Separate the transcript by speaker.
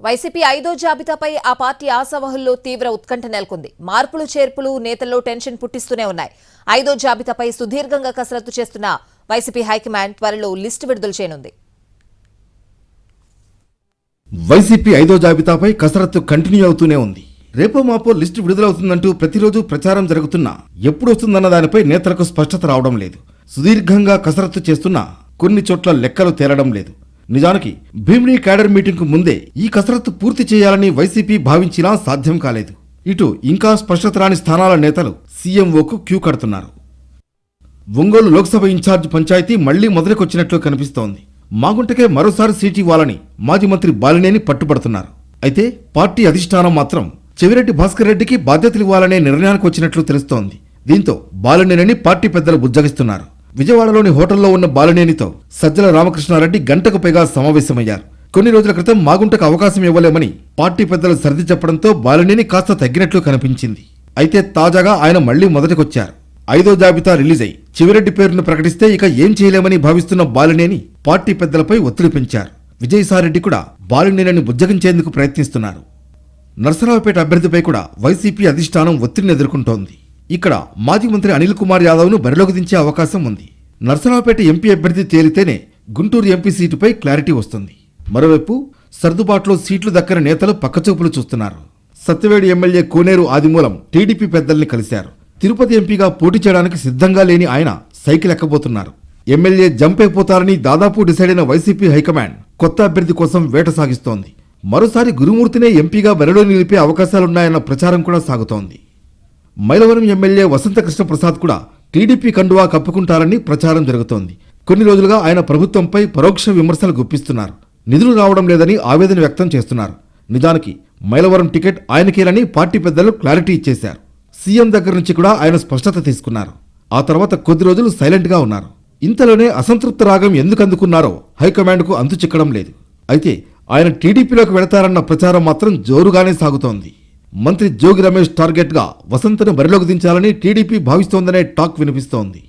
Speaker 1: YCP 5వ జాబితాపై ఆ party ఆశావహుల్లో తీవ్ర ఉత్కంఠ నెలకొంది. మార్పులు చేర్పులు నేతల్లో టెన్షన్ పుట్టిస్తూనే ఉన్నాయి. 5వ జాబితాపై సుదీర్ఘంగా కసరత్తు చేస్తున్న వైసీపీ హైకమాండ్ త్వరలో లిస్టు విడుదల చేయనుంది.
Speaker 2: వైసీపీ 5వ జాబితాపై కసరత్తు కంటిన్యూ అవుతూనే ఉంది. రేపో మాపో లిస్టు విడుదలవుతుందంటూ ప్రతిరోజు ప్రచారం జరుగుతున్నా ఎప్పుడు వస్తుందన్న దానిపై నేతలకు స్పష్టత రావడం లేదు. సుదీర్ఘంగా కసరత్తు చేస్తున్నా కొన్ని చోట్ల లెక్కలు తేలడం లేదు. నిజానికి భీమిని క్యాడర్ మీటింగ్ కు ముందే ఈ కసరత్తు పూర్తి చేయాలని వైసీపీ భావించినా సాధ్యం కాలేదు. ఇటు ఇంకా స్పష్టత రాని స్థానాల నేతలు సీఎంఓకు క్యూ కడుతున్నారు. ఒంగోలు లోక్సభ ఇన్ఛార్జ్ పంచాయతీ మళ్లీ మొదలుకొచ్చినట్లు కనిపిస్తోంది. మాగుంటకే మరోసారి సీటు ఇవ్వాలని మాజీ మంత్రి బాలినేని పట్టుబడుతున్నారు. అయితే పార్టీ అధిష్టానం మాత్రం చెవిరెడ్డి భాస్కర్ రెడ్డికి బాధ్యతలివ్వాలనే నిర్ణయానికి వచ్చినట్లు తెలుస్తోంది. దీంతో బాలినేనిని పార్టీ పెద్దలు బుజ్జగిస్తున్నారు. విజయవాడలోని హోటల్లో ఉన్న బాలినేనితో సజ్జల రామకృష్ణారెడ్డి గంటకు పైగా సమావేశమయ్యారు. కొన్ని రోజుల క్రితం మాగుంటకు అవకాశం ఇవ్వలేమని పార్టీ పెద్దలు సర్ది చెప్పడంతో బాలినేని కాస్త తగ్గినట్లు కనిపించింది. అయితే తాజాగా ఆయన మళ్లీ మొదటికొచ్చారు. 5వ జాబితా రిలీజ్ అయి చెవిరెడ్డి పేరును ప్రకటిస్తే ఇక ఏం చేయలేమని భావిస్తున్న బాలినేని పార్టీ పెద్దలపై ఒత్తిడి పెంచారు. విజయసాయిరెడ్డి కూడా బాలినేనిని బుజ్జగించేందుకు ప్రయత్నిస్తున్నారు. నర్సరావుపేట అభ్యర్థిపై కూడా వైసీపీ అధిష్టానం ఒత్తిడిని ఎదుర్కొంటోంది. ఇక్కడ మాజీ మంత్రి అనిల్ కుమార్ యాదవ్ ను బరిలోకి దించే అవకాశం ఉంది. నర్సరావుపేట ఎంపీ అభ్యర్థి తేలితేనే గుంటూరు ఎంపీ సీటుపై క్లారిటీ వస్తుంది. మరోవైపు సర్దుబాటులో సీట్లు దక్కని నేతలు పక్కచూపులు చూస్తున్నారు. సత్యవేడి ఎమ్మెల్యే కోనేరు ఆదిమూలం టీడీపీ పెద్దల్ని కలిశారు. తిరుపతి ఎంపీగా పోటీ చేయడానికి సిద్ధంగా లేని ఆయన సైకిల్ ఎక్కబోతున్నారు. ఎమ్మెల్యే జంప్ అయిపోతారని దాదాపు డిసైడ్ అయిన వైసీపీ హైకమాండ్ కొత్త అభ్యర్థి కోసం వేట సాగిస్తోంది. మరోసారి గురుమూర్తినే ఎంపీగా బరిలో నిలిపే అవకాశాలున్నాయన్న ప్రచారం కూడా సాగుతోంది. మైలవరం ఎమ్మెల్యే వసంత కృష్ణప్రసాద్ కూడా టీడీపీ కండువా కప్పుకుంటారని ప్రచారం జరుగుతోంది. కొన్ని రోజులుగా ఆయన ప్రభుత్వంపై పరోక్ష విమర్శలు గుప్పిస్తున్నారు. నిధులు రావడం లేదని ఆవేదన వ్యక్తం చేస్తున్నారు. నిజానికి మైలవరం టికెట్ ఆయనకేనని పార్టీ పెద్దలు క్లారిటీ ఇచ్చేశారు. సీఎం దగ్గర నుంచి కూడా ఆయన స్పష్టత తీసుకున్నారు. ఆ తర్వాత కొద్ది రోజులు సైలెంట్ గా ఉన్నారు. ఇంతలోనే అసంతృప్త రాగం ఎందుకు అందుకున్నారో హైకమాండ్ కు అంతు చిక్కడం లేదు. అయితే ఆయన టీడీపీలోకి వెళతారన్న ప్రచారం మాత్రం జోరుగానే సాగుతోంది. మంత్రి జోగి రమేష్ టార్గెట్ గా వసంతను బరిలోకి దించాలని టీడీపీ భావిస్తోందనే టాక్ వినిపిస్తోంది.